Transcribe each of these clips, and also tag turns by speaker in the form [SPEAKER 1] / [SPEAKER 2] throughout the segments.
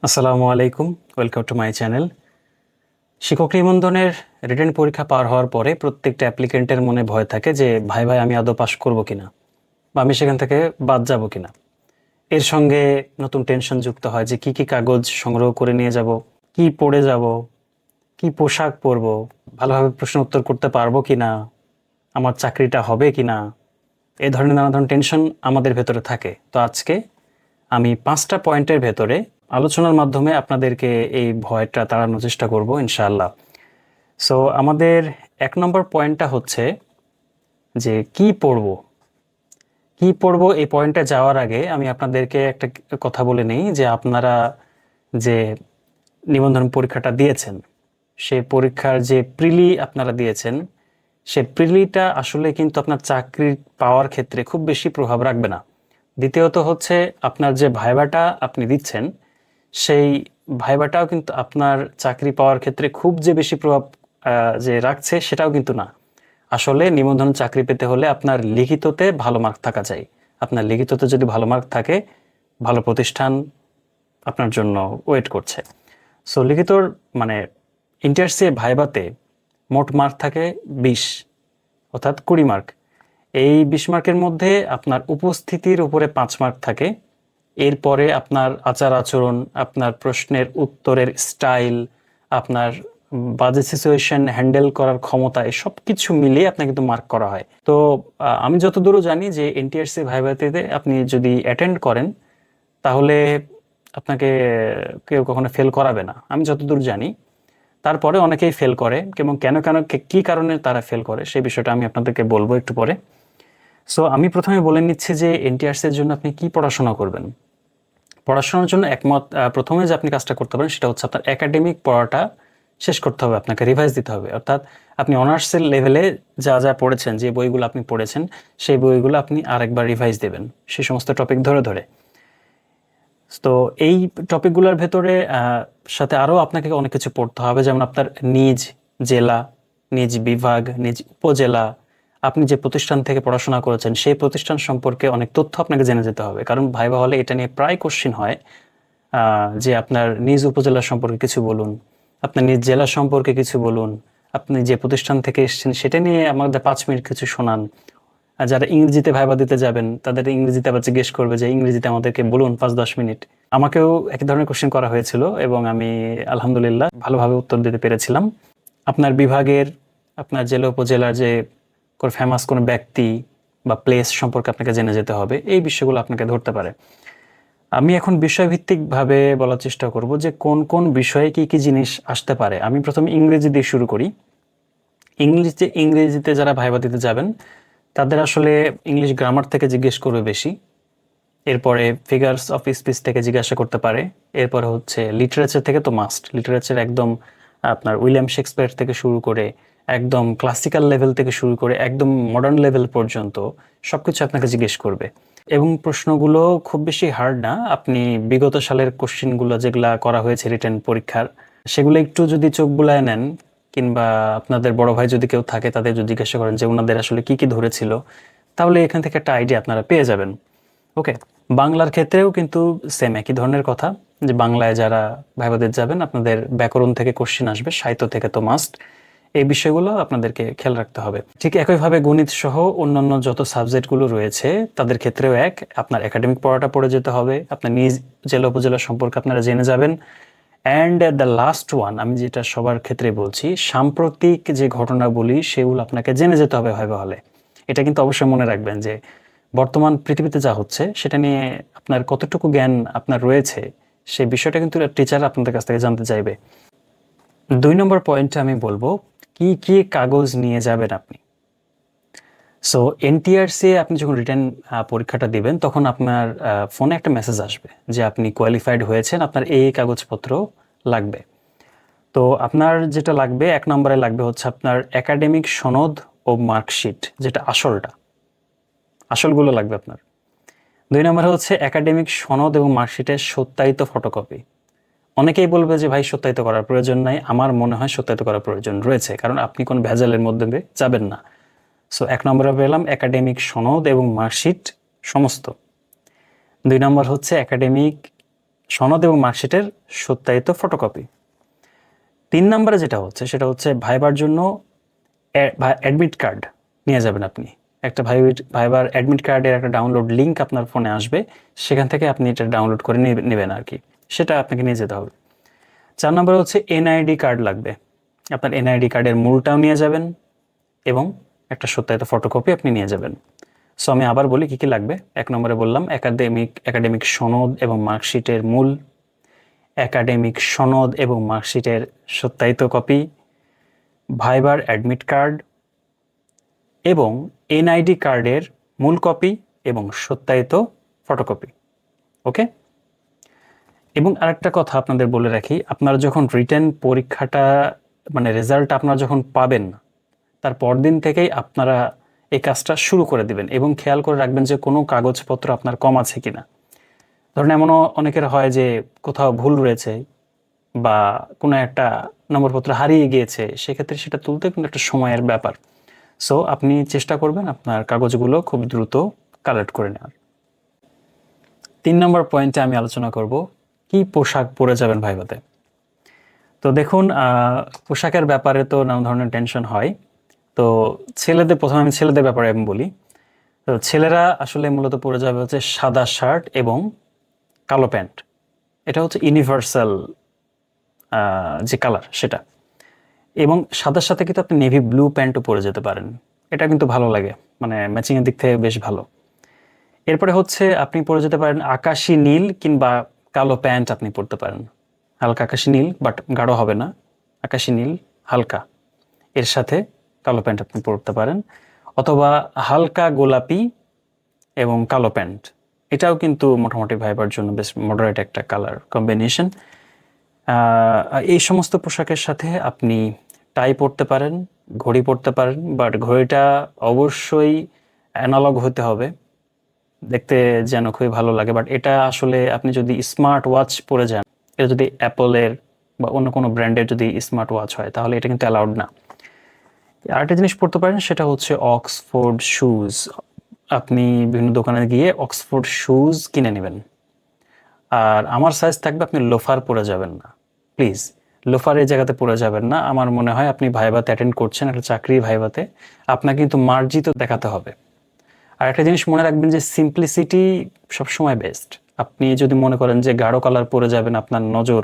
[SPEAKER 1] আসসালামু আলাইকুম, welcome to my channel. শিক্ষক নিবন্ধনের রিটেন পরীক্ষা পার হওয়ার পরে প্রত্যেকটা অ্যাপ্লিকেন্টের মনে ভয় থাকে যে ভাই আমি আদৌ পাশ করব কিনা বা আমি সেখান থেকে বাদ যাব কিনা। এর সঙ্গে নতুন টেনশন যুক্ত হয় যে কি কাগজ সংগ্রহ করে নিয়ে যাব, কি পড়ে যাব, কি পোশাক পরব, ভালোভাবে প্রশ্ন উত্তর করতে পারবো কিনা, আমার চাকরিটা হবে কিনা। এই ধরনের নানা ধরনের টেনশন আমাদের ভেতরে থাকে। তো আজকে আমি 5টা পয়েন্টের ভেতরে আলোচনার মাধ্যমে আপনাদেরকে এই ভয়টা তাড়ানোর চেষ্টা করব ইনশাআল্লাহ। সো আমাদের 1 নম্বর পয়েন্টটা হচ্ছে যে কি পড়ব। এই পয়েন্টে যাওয়ার আগে আমি আপনাদেরকে একটা কথা বলে নেই যে আপনারা যে নিবন্ধন পরীক্ষাটা দিয়েছেন, সেই পরীক্ষার যে প্রিলি আপনারা দিয়েছেন, সে প্রিলিটা আসলে কিন্তু আপনার চাকরি পাওয়ার ক্ষেত্রে খুব বেশি প্রভাব রাখবে না। দ্বিতীয়ত হচ্ছে আপনার যে ভাইবাটা আপনি দিচ্ছেন, সেই ভাইবাটাও কিন্তু আপনার চাকরি পাওয়ার ক্ষেত্রে খুব যে বেশি প্রভাব যে রাখছে সেটাও কিন্তু না। আসলে নিবন্ধন চাকরি পেতে হলে আপনার লিখিততে ভালো মার্ক থাকা চাই। আপনার লিখিততে যদি ভালো মার্ক থাকে, ভালো প্রতিষ্ঠান আপনার জন্য ওয়েট করছে। সো লিখিতর মানে ইন্টারসিএ ভাইবাতে মোট মার্ক থাকে 20, অর্থাৎ 20 মার্ক। এই 20 মার্কের মধ্যে আপনার উপস্থিতির উপরে 5 মার্ক থাকে। এরপরে আপনার আচার আচরণ, আপনার প্রশ্নের উত্তরের স্টাইল, আপনার বাজে সিচুয়েশন হ্যান্ডেল করার ক্ষমতা, এই সব কিছু মিলিয়ে আপনাকে কিন্তু মার্ক করা হয়। তো আমি যতদূর জানি যে এনটিআরসি ভাইভাতে আপনি যদি অ্যাটেন্ড করেন তাহলে আপনাকে কেউ কখনো ফেল করাবে না, আমি যতদূর জানি। তারপরে অনেকেই ফেল করে এবং কেন কি কারণে তারা ফেল করে সেই বিষয়টা আমি আপনাদেরকে বলবো একটু পরে। সো আমি প্রথমে বলে নিচ্ছি যে এনটিআরসি এর জন্য আপনি কি পড়াশোনা করবেন। পড়াশোনার জন্য প্রথমে যে আপনি কাজটা করতে পারেন সেটা হচ্ছে আপনার একাডেমিক পড়াটা শেষ করতে হবে, আপনাকে রিভাইজ দিতে হবে। অর্থাৎ আপনি অনার্সের লেভেলে যা পড়েছেন, যে বইগুলো আপনি পড়েছেন, সেই বইগুলো আপনি আরেকবার রিভাইজ দেবেন সেই সমস্ত টপিক ধরে ধরে। তো এই টপিকগুলোর ভেতরে সাথে আরও আপনাকে অনেক কিছু পড়তে হবে, যেমন আপনার নিজ জেলা, নিজ বিভাগ, নিজ উপজেলা, আপনি যে প্রতিষ্ঠান থেকে পড়াশোনা করেছেন সেই প্রতিষ্ঠান সম্পর্কে অনেক তথ্য আপনাকে জেনে যেতে হবে, কারণ ভাইবা হলে এটা নিয়ে প্রায় কোশ্চিন হয়। যে আপনার নিজ উপজেলা সম্পর্কে কিছু বলুন, আপনার নিজ জেলা সম্পর্কে কিছু বলুন, আপনি যে প্রতিষ্ঠান থেকে এসেছেন সেটা নিয়ে আমাদের 5 মিনিট কিছু শোনান। আর যারা ইংরেজিতে ভাইবা দিতে যাবেন তাদের ইংরেজিতে আবার জিজ্ঞেস করবে যে ইংরেজিতে আমাদেরকে বলুন 5-10 মিনিট। আমাকেও একই ধরনের কোশ্চেন করা হয়েছিল এবং আমি আলহামদুলিল্লাহ ভালোভাবে উত্তর দিতে পেরেছিলাম। আপনার বিভাগের, আপনার জেলা উপজেলার যে ফেমাস কোনো ব্যক্তি বা প্লেস সম্পর্কে আপনাকে জেনে যেতে হবে, এই বিষয়গুলো আপনাকে ধরতে পারে। আমি এখন বিষয়ভিত্তিকভাবে বলার চেষ্টা করব যে কোন কোন বিষয়ে কি জিনিস আসতে পারে। আমি প্রথমে ইংরেজি দিয়ে শুরু করি। ইংরেজিতে যারা ভাইবা দিতে যাবেন তাদের আসলে ইংলিশ গ্রামার থেকে জিজ্ঞেস করবে বেশি। এরপরে ফিগার্স অফ স্পিচ থেকে জিজ্ঞাসা করতে পারে। এরপরে হচ্ছে লিটারেচার থেকে তো মাস্ট, লিটারেচার একদম আপনার উইলিয়াম শেক্সপিয়ার থেকে শুরু করে একদম ক্লাসিক্যাল লেভেল থেকে শুরু করে একদম মডার্ন লেভেল পর্যন্ত সবকিছু আপনাকে জিজ্ঞেস করবে। এবং প্রশ্নগুলো খুব বেশি হার্ড না, আপনি বিগত সালের কোশ্চেনগুলো যেগুলা করা হয়েছে রিটেন পরীক্ষার, সেগুলো একটু যদি চোখ বুলায় নেন, কিংবা আপনাদের বড় ভাই যদি কেউ থাকে তাদের যদি জিজ্ঞাসা করেন যে ওনাদের আসলে কি ধরেছিল, তাহলে এখান থেকে একটা আইডিয়া আপনারা পেয়ে যাবেন। ওকে, বাংলার ক্ষেত্রেও কিন্তু সেম একই ধরনের কথা, যে বাংলায় যারা ভাইবাদের যাবেন আপনাদের ব্যাকরণ থেকে কোশ্চেন আসবে, সাহিত্য থেকে তো মাস্ট। এই বিষয়গুলো আপনাদেরকে খেয়াল রাখতে হবে। ঠিক একইভাবে গণিত সহ অন্যান্য যত সাবজেক্টগুলো রয়েছে তাদের ক্ষেত্রেও আপনার একাডেমিক পড়াটা পড়ে যেতে হবে, আপনার নিজ জেলা উপজেলা সম্পর্কে আপনারা জেনে যাবেন। অ্যান্ড দ্য লাস্ট ওয়ান, আমি যেটা সবার ক্ষেত্রে বলছি, সাম্প্রতিক যে ঘটনাবলী সেগুলো আপনাকে জেনে যেতে হবে ভাইবা হলে। এটা কিন্তু অবশ্যই মনে রাখবেন যে বর্তমান পৃথিবীতে যা হচ্ছে সেটা নিয়ে আপনার কতটুকু জ্ঞান আপনার রয়েছে, সেই বিষয়টা কিন্তু টিচার আপনাদের কাছ থেকে জানতে চাইবে। 2 নম্বর পয়েন্টে আমি বলবো কি কাগজ নিয়ে যাবেন আপনি। সো এনটিআরসি আপনি যখন রিটেন পরীক্ষাটা দিবেন তখন আপনার ফোনে একটা মেসেজ আসবে যে আপনি কোয়ালিফাইড হয়েছেন, আপনার এই কাগজপত্র লাগবে। তো আপনার যেটা লাগবে, 1 নম্বরে লাগবে হচ্ছে আপনার একাডেমিক সনদ ও মার্কশিট, যেটা আসলগুলো লাগবে আপনার। 2 নম্বরে হচ্ছে একাডেমিক সনদ এবং মার্কশিটের সত্যায়িত ফটোকপি। অনেকেই বলবে যে ভাই সত্যায়িত করার প্রয়োজন নাই, আমার মনে হয় সত্যায়িত করার প্রয়োজন রয়েছে, কারণ আপনি কোনো ভেজালের মধ্যে যাবেন না। সো 1 নম্বরে পেলাম একাডেমিক সনদ এবং মার্কশিট সমস্ত। 2 নম্বর হচ্ছে একাডেমিক সনদ এবং মার্কশিটের সত্যায়িত ফটোকপি। 3 নম্বরে যেটা হচ্ছে সেটা হচ্ছে ভাইবার জন্য অ্যাডমিট কার্ড নিয়ে যাবেন আপনি। একটা ভাইবার অ্যাডমিট কার্ডের একটা ডাউনলোড লিঙ্ক আপনার ফোনে আসবে, সেখান থেকে আপনি এটা ডাউনলোড করে নেবেন আর কি, সেটা আপনাকে নিয়ে যেতে হবে। 4 নম্বরে হচ্ছে এনআইডি কার্ড লাগবে। আপনার এনআইডি কার্ডের মূলটাও নিয়ে যাবেন এবং একটা সত্যায়িত ফটোকপি আপনি নিয়ে যাবেন। সো আমি আবার বলি কী কী লাগবে। 1 নম্বরে বললাম একাডেমিক সনদ এবং মার্কশিটের মূল, একাডেমিক সনদ এবং মার্কশিটের সত্যায়িত কপি, ভাইবার অ্যাডমিট কার্ড এবং এনআইডি কার্ডের মূল কপি এবং সত্যায়িত ফটোকপি। ওকে। এবং আরেকটা কথা আপনাদের বলে রাখি, আপনারা যখন রিটেন পরীক্ষাটা মানে রেজাল্ট আপনারা যখন পাবেন, তার পরদিন থেকেই আপনারা এই কাজটা শুরু করে দিবেন এবং খেয়াল করে রাখবেন যে কোনো কাগজপত্র আপনার কম আছে কিনা। ধরুন এমনও অনেকের হয় যে কোথাও ভুল রয়েছে বা কোনো একটা নম্বরপত্র হারিয়ে গিয়েছে, সেক্ষেত্রে সেটা তুলতে কিন্তু একটা সময়ের ব্যাপার। সো আপনি চেষ্টা করবেন আপনার কাগজগুলো খুব দ্রুত কালেক্ট করে নেওয়ার। 3 নম্বর পয়েন্টে আমি আলোচনা করব কি পোশাক পরে যাবেন ভাইভাতে। তো দেখুন, পোশাকের ব্যাপারে তো নানা ধরনের টেনশন হয়। তো প্রথমে আমি ছেলেদের ব্যাপারে আমি বলি। তো ছেলেরা আসলে মূলত পরে যাবে হচ্ছে সাদা শার্ট এবং কালো প্যান্ট। এটা হচ্ছে ইউনিভার্সাল যে কালার সেটা। এবং সাদার সাথে কিন্তু আপনি নেভি ব্লু প্যান্টও পরে যেতে পারেন, এটা কিন্তু ভালো লাগে, মানে ম্যাচিংয়ের দিক থেকে বেশ ভালো। এরপরে হচ্ছে আপনি পরে যেতে পারেন আকাশি নীল কিংবা কালো প্যান্ট আপনি পরতে পারেন। হালকা আকাশি নীল, বাট গাঢ় হবে না, আকাশি নীল হালকা, এর সাথে কালো প্যান্ট আপনি পরতে পারেন। অথবা হালকা গোলাপি এবং কালো প্যান্ট, এটাও কিন্তু মোটামুটি ভাইবার জন্য বেশ মডারেট একটা কালার কম্বিনেশন। এই সমস্ত পোশাকের সাথে আপনি টাই পরতে পারেন, ঘড়ি পরতে পারেন, বাট ঘড়িটা অবশ্যই অ্যানালগ হতে হবে, দেখতে যেন খুবই ভালো লাগে। বাট এটা আসলে আপনি যদি স্মার্ট ওয়াচ পরে যান, এটা যদি অ্যাপলের বা অন্য কোনো ব্র্যান্ডের যদি স্মার্ট ওয়াচ হয়, তাহলে এটা কিন্তু অ্যালাউড না। আরেকটা জিনিস পড়তে পারেন, সেটা হচ্ছে অক্সফোর্ড শুজ। আপনি বিভিন্ন দোকানে গিয়ে অক্সফোর্ড শুজ কিনে নেবেন। আর আমার সাইজ থাকবে, আপনি লোফার পরে যাবেন না প্লিজ, লোফার এই জায়গাতে পরে যাবেন না। আমার মনে হয় আপনি ভাইভাতে অ্যাটেন্ড করছেন, একটা চাকরি ভাইভাতে, আপনাকে কিন্তু মার্জিত দেখাতে হবে। আর একটা জিনিস মনে রাখবেন যে সিম্পলিসিটি সবসময় বেস্ট। আপনি যদি মনে করেন যে গাঢ় কালার পরে যাবেন, আপনার নজর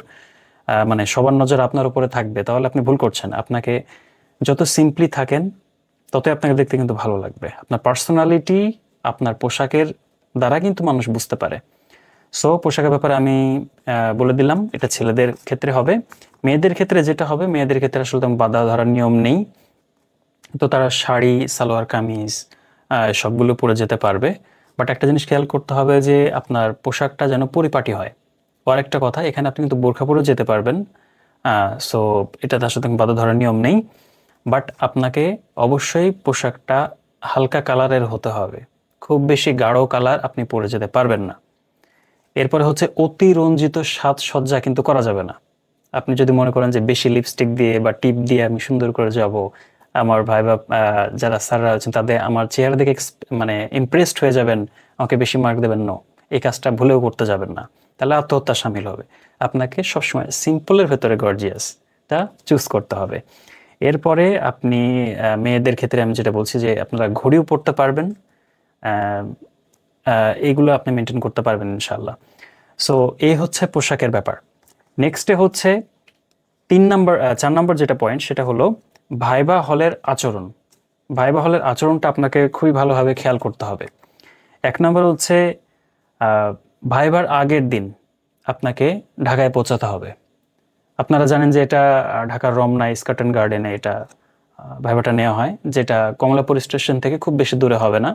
[SPEAKER 1] মানে সবার নজর আপনার উপরে থাকবে, তাহলে আপনি ভুল করছেন। আপনাকে যত সিম্পলি থাকেন ততই আপনাকে দেখতে কিন্তু ভালো লাগবে। আপনার পার্সোনালিটি আপনার পোশাকের দ্বারা কিন্তু মানুষ বুঝতে পারে। সো পোশাকের ব্যাপারে আমি বলে দিলাম, এটা ছেলেদের ক্ষেত্রে হবে। মেয়েদের ক্ষেত্রে যেটা হবে, মেয়েদের ক্ষেত্রে আসলে তেমন বাধা ধরার নিয়ম নেই, তো তারা শাড়ি, সালোয়ার কামিজ সবগুলো পরে যেতে পারবে। বাট একটা জিনিস খেয়াল করতে হবে যে আপনার পোশাকটা যেন পরিপাটি হয়। আর একটা কথা, এখানে আপনি কিন্তু বোরখা পরেও যেতে পারবেন, সো এটাতে আসলে বাধা ধরার নিয়ম নেই। বাট আপনাকে অবশ্যই পোশাকটা হালকা কালারের হতে হবে, খুব বেশি গাঢ় কালার আপনি পরে যেতে পারবেন না। এরপরে হচ্ছে অতিরঞ্জিত সাজসজ্জা কিন্তু করা যাবে না। আপনি যদি মনে করেন যে বেশি লিপস্টিক দিয়ে বা টিপ দিয়ে আমি সুন্দর করে যাব, আমার ভাই বা যারা স্যাররা আছেন তাদের আমার চেহারা দেখে মানে ইমপ্রেসড হয়ে যাবেন, আমাকে বেশি মার্ক দেবেন, নো, এই কাজটা ভুলেও করতে যাবেন না, তাহলে আত্মহত্যা সামিল হবে। আপনাকে সবসময় সিম্পলের ভেতরে গর্জিয়াসটা চুজ করতে হবে। এরপরে আপনি মেয়েদের ক্ষেত্রে আমি যেটা বলছি যে আপনারা ঘড়িও পরতে পারবেন, এইগুলো আপনি মেনটেন করতে পারবেন ইনশাল্লাহ। সো এই হচ্ছে পোশাকের ব্যাপার। নেক্সটে হচ্ছে 4 নম্বর যেটা পয়েন্ট, সেটা হলো ভাইবা হলের আচরণ। ভাইবা হলের আচরণটা আপনাকে খুবই ভালোভাবে খেয়াল করতে হবে। 1 নম্বর হচ্ছে ভাইবার আগের দিন আপনাকে ঢাকায় পৌঁছাতে হবে। আপনারা জানেন যে এটা ঢাকার রমনা ইস্কাটন গার্ডেনে এটা ভাইবাটা নেওয়া হয়, যেটা কমলাপুর স্টেশন থেকে খুব বেশি দূরে হবে না।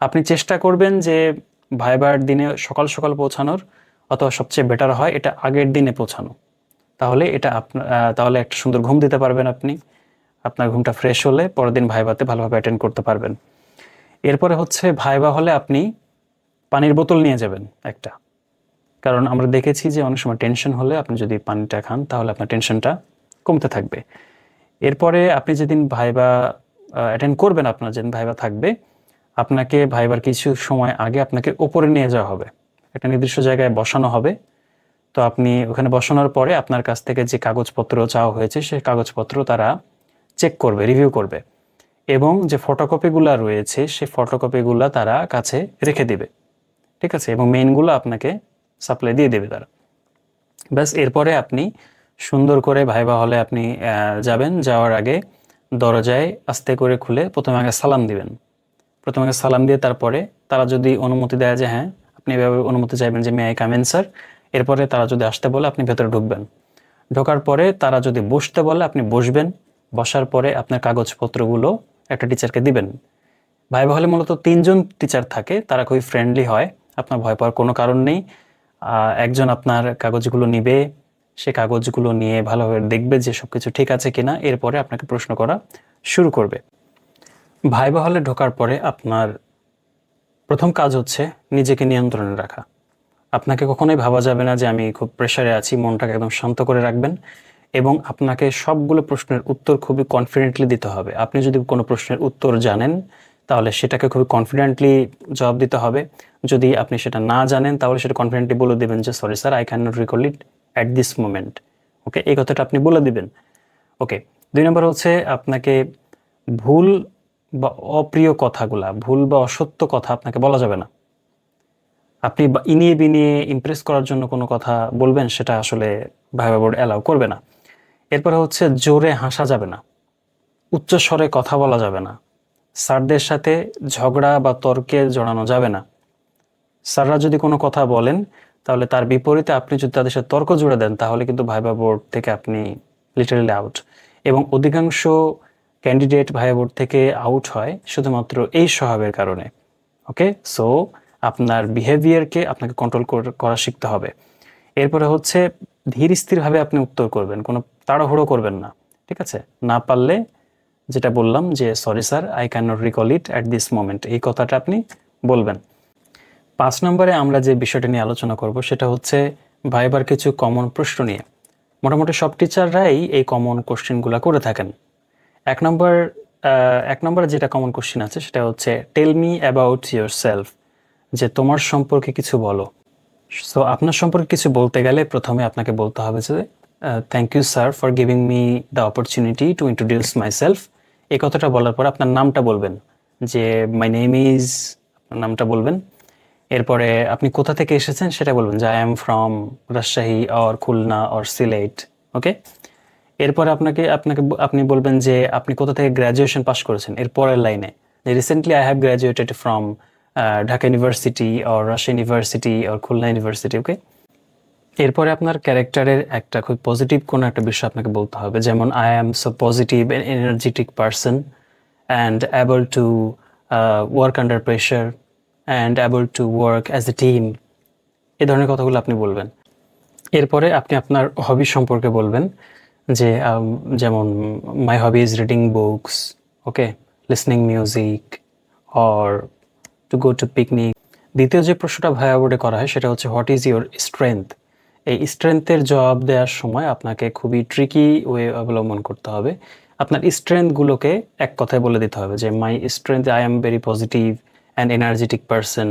[SPEAKER 1] আপনি চেষ্টা করবেন যে ভাইবার দিনে সকাল সকাল পৌঁছানোর, অথবা সবচেয়ে বেটার হয় এটা আগের দিনে পৌঁছানো। তাহলে এটা তাহলে একটা সুন্দর ঘুম দিতে পারবেন আপনি। আপনার ঘুমটা ফ্রেশ হলে পরের দিন ভাইভাতে ভালোভাবে অ্যাটেন্ড করতে পারবেন। এরপরে হচ্ছে ভাইবা হলে আপনি পানির বোতল নিয়ে যাবেন একটা, কারণ আমরা দেখেছি যে অনেক সময় টেনশন হলে আপনি যদি পানিটা খান, তাহলে আপনার টেনশনটা কমতে থাকবে। এরপরে আপনি যেদিন ভাইবা অ্যাটেন্ড করবেন, আপনার যেদিন ভাইবা থাকবে, আপনাকে ভাইবার কিছু সময় আগে আপনাকে ওপরে নিয়ে যাওয়া হবে, একটা নির্দিষ্ট জায়গায় বসানো হবে। তো আপনি ওখানে বসানোর পরে আপনার কাছ থেকে যে কাগজপত্র চাওয়া হয়েছে সেই কাগজপত্র তারা চেক করবে, রিভিউ করবে, এবং যে ফটোকপিগুলো রয়েছে সেই ফটোকপিগুলো তারা কাছে রেখে দিবে, ঠিক আছে, এবং মেইনগুলো আপনাকে সাপ্লাই দিয়ে দেবে তারা। ব্যাস, এরপরে আপনি সুন্দর করে ভাইবা হলে আপনি যাবেন। যাওয়ার আগে দরজায় আস্তে করে খুলে প্রথমে আগে সালাম দিবেন। প্রথমে আগে সালাম দিয়ে তারপরে তারা যদি অনুমতি দেয় যে হ্যাঁ, আপনি এভাবে অনুমতি চাইবেন যে may I come in sir. এরপরে তারা যদি আসতে বলে আপনি ভেতরে ঢুকবেন। ঢোকার পরে তারা যদি বসতে বলে আপনি বসবেন। বসার পরে আপনার কাগজপত্রগুলো একটা টিচারকে দিবেন। ভাইবা হলে মূলত 3জন টিচার থাকে, তারা খুবই ফ্রেন্ডলি হয়, আপনার ভয় পাওয়ার কোনো কারণ নেই। একজন আপনার কাগজগুলো নিবে, সে কাগজগুলো নিয়ে ভালোভাবে দেখবে যে সবকিছু ঠিক আছে কিনা, এরপরে আপনাকে প্রশ্ন করা শুরু করবে। ভাইবা হলে ঢোকার পরে আপনার প্রথম কাজ হচ্ছে নিজেকে নিয়ন্ত্রণে রাখা। আপনাকে কখনোই ভাবা যাবে না যে আমি খুব প্রেসারে আছি, মনটাকে একদম শান্ত করে রাখবেন, এবং আপনাকে সবগুলো প্রশ্নের উত্তর খুবই কনফিডেন্টলি দিতে হবে। আপনি যদি কোনো প্রশ্নের উত্তর জানেন তাহলে সেটাকে খুবই কনফিডেন্টলি জবাব দিতে হবে। যদি আপনি সেটা না জানেন তাহলে সেটা কনফিডেন্টলি বলে দেবেন যে sorry sir, I can not recall it at this moment. Okay, এই কথাটা আপনি বলে দিবেন। ওকে, 2 নম্বর হচ্ছে আপনাকে ভুল বা অপ্রিয় কথাগুলা, ভুল বা অসত্য কথা আপনাকে বলা যাবে না। আপনি ইনিয়ে বিনিয়ে ইমপ্রেস করার জন্য কোনো কথা বলবেন, সেটা আসলে ভাইবা বোর্ড অ্যালাউ করবে না। এরপরে হচ্ছে জোরে হাসা যাবে না, উচ্চ স্বরে কথা বলা যাবে না, স্যারদের সাথে ঝগড়া বা তর্কে জড়ানো যাবে না। স্যাররা যদি কোনো কথা বলেন তাহলে তার বিপরীতে আপনি যদি তাদের সাথে তর্ক জুড়ে দেন তাহলে কিন্তু ভাইবা বোর্ড থেকে আপনি লিটারালি আউট। এবং অধিকাংশ ক্যান্ডিডেট ভাইবা বোর্ড থেকে আউট হয় শুধুমাত্র এই স্বভাবের কারণে। ওকে, সো আপনার বিহেভিয়ারকে আপনাকে কন্ট্রোল করা শিখতে হবে। এরপরে হচ্ছে ধীর স্থিরভাবে আপনি উত্তর করবেন, কোনো তাড়াহুড়ো করবেন না, ঠিক আছে। না পারলে যেটা বললাম যে sorry sir, I can not recall it at this moment, এই কথাটা আপনি বলবেন। 5 নম্বরে আমরা যে বিষয়টা নিয়ে আলোচনা করব সেটা হচ্ছে ভাইবার কিছু কমন প্রশ্ন নিয়ে। মোটামুটি সব টিচাররাই এই কমন কোশ্চেনগুলো করে থাকেন। এক নম্বরে যেটা কমন কোশ্চেন আছে সেটা হচ্ছে tell me about yourself, যে তোমার সম্পর্কে কিছু বলো। সো আপনার সম্পর্কে কিছু বলতে গেলে প্রথমে আপনাকে বলতে হবে যে thank you sir for giving me the opportunity to introduce myself. এই কথাটা বলার পর আপনার নামটা বলবেন, যে মাই নেম ইজ, আপনার নামটা বলবেন। এরপরে আপনি কোথা থেকে এসেছেন সেটা বলবেন, যে I am from Rajshahi or Khulna or Sylhet. Okay, এরপরে আপনি বলবেন যে আপনি কোথা থেকে গ্র্যাজুয়েশন পাস করেছেন। এর পরের লাইনে যে recently I have graduated from Dhaka university or Rajshahi university or Khulna university. Okay, এরপরে আপনার ক্যারেক্টারের একটা খুব পজিটিভ কোনো একটা বিষয় আপনাকে বলতে হবে, যেমন I am so positive and energetic person and able to work under pressure and able to work as a team. এই ধরনের কথাগুলো আপনি বলবেন। এরপরে আপনি আপনার হবি সম্পর্কে বলবেন, যে যেমন my hobby is reading books, okay, listening music or to go to picnic. দ্বিতীয় যে প্রশ্নটা ভাইবা বোর্ডে করা হয় সেটা হচ্ছে হোয়াট ইজ ইউর স্ট্রেংথ। এই স্ট্রেংথের জবাব দেওয়ার সময় আপনাকে খুবই ট্রিকি ওয়ে অবলম্বন করতে হবে। আপনার স্ট্রেংথগুলোকে এক কথায় বলে দিতে হবে, যে মাই strength, I am very positive and energetic person,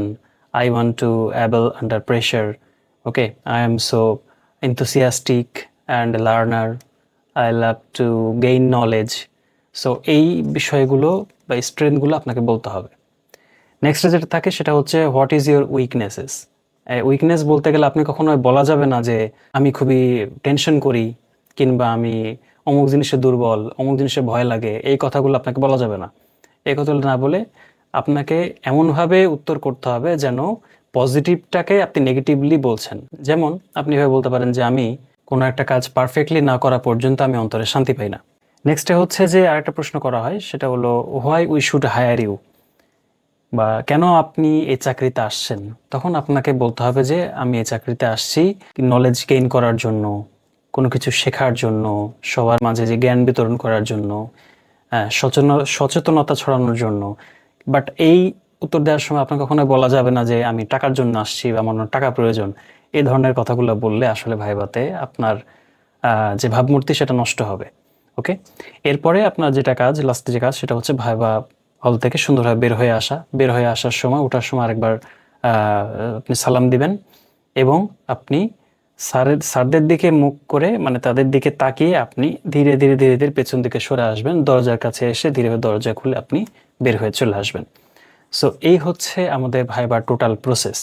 [SPEAKER 1] I want to able under pressure, okay, I am so enthusiastic and learner, I love to gain knowledge. So এই বিষয়গুলো বা স্ট্রেংথগুলো আপনাকে বলতে হবে। নেক্সট যেটা থাকে সেটা হচ্ছে what is your weaknesses. Weakness বলতে গেলে আপনি কখনো বলা যাবে না যে আমি খুবই টেনশন করি, কিংবা আমি অমুক জিনিসে দুর্বল, অমুক জিনিসে ভয় লাগে, এই কথাগুলো আপনাকে বলা যাবে না। এই কথাগুলো না বলে আপনাকে এমনভাবে উত্তর করতে হবে যেন পজিটিভটাকে আপনি নেগেটিভলি বলছেন। যেমন আপনি এভাবে বলতে পারেন যে আমি কোনো একটা কাজ পারফেক্টলি না করা পর্যন্ত আমি অন্তরে শান্তি পাই না। নেক্সটে হচ্ছে যে আরেকটা প্রশ্ন করা হয় সেটা হলো why we should hire you, বা কেন আপনি এই চাকরিতে আসছেন। তখন আপনাকে বলতে হবে যে আমি এই চাকরিতে আসছি নলেজ গেইন করার জন্য, কোনো কিছু শেখার জন্য, সবার মাঝে যে জ্ঞান বিতরণ করার জন্য, সচেতনতা ছড়ানোর জন্য। বাট এই উত্তর দেওয়ার সময় আপনাকে কখনোই বলা যাবে না যে আমি টাকার জন্য আসছি বা আমার টাকা প্রয়োজন। এই ধরনের কথাগুলো বললে আসলে ভাইভাতে আপনার যে ভাবমূর্তি সেটা নষ্ট হবে। ওকে, এরপরে আপনার যেটা কাজ, লাস্টে যে কাজ সেটা হচ্ছে ভাইভা হল থেকে সুন্দরভাবে বের হয়ে আসা। বের হয়ে আসার সময়, ওঠার সময় আরেকবার আপনি সালাম দিবেন, এবং আপনি স্যারদের দিকে মুখ করে মানে তাদের দিকে তাকিয়ে আপনি ধীরে ধীরে ধীরে ধীরে পেছন দিকে সরে আসবেন, দরজার কাছে এসে ধীরে দরজা খুলে আপনি বের হয়ে চলে আসবেন। সো এই হচ্ছে আমাদের ভাইবার টোটাল প্রসেস।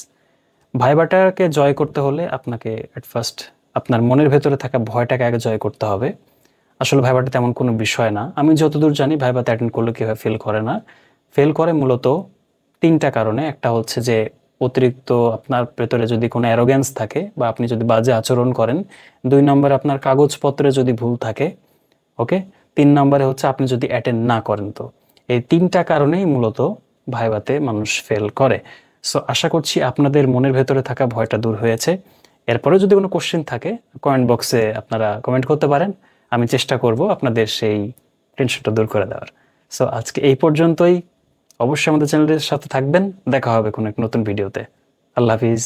[SPEAKER 1] ভাইবাটাকে জয় করতে হলে আপনাকে এট ফার্স্ট আপনার মনের ভেতরে থাকা ভয়টাকে আগে জয় করতে হবে। আসলে ভাইবাটা তেমন কোনো বিষয় না। আমি যতদূর জানি ভাইবাতে অ্যাটেন্ড করলে কেউ ফেল করে না। ফেল করে মূলত ৩টা কারণে। একটা হচ্ছে যে অতিরিক্ত আপনার ভেতরে যদি কোনো অ্যারোগ্যান্স থাকে বা আপনি যদি বাজে আচরণ করেন। ২ নম্বরে আপনার কাগজপত্রে যদি ভুল থাকে, ওকে? ৩ নম্বরে হচ্ছে আপনি যদি অ্যাটেন্ড না করেন তো। এই ৩টা কারণেই মূলত ভাইবাতে মানুষ ফেল করে। সো আশা করছি আপনাদের মনের ভেতরে থাকা ভয়টা দূর হয়েছে। এরপরেও যদি কোনো কোশ্চেন থাকে কমেন্ট বক্সে আপনারা কমেন্ট করতে পারেন। আমি চেষ্টা করব আপনাদের সেই টেনশনটা দূর করে দেওয়ার। সো আজকে এই পর্যন্তই। অবশ্যই আমাদের চ্যানেলের সাথে থাকবেন। দেখা হবে কোনো এক নতুন ভিডিওতে। আল্লাহ হাফিজ।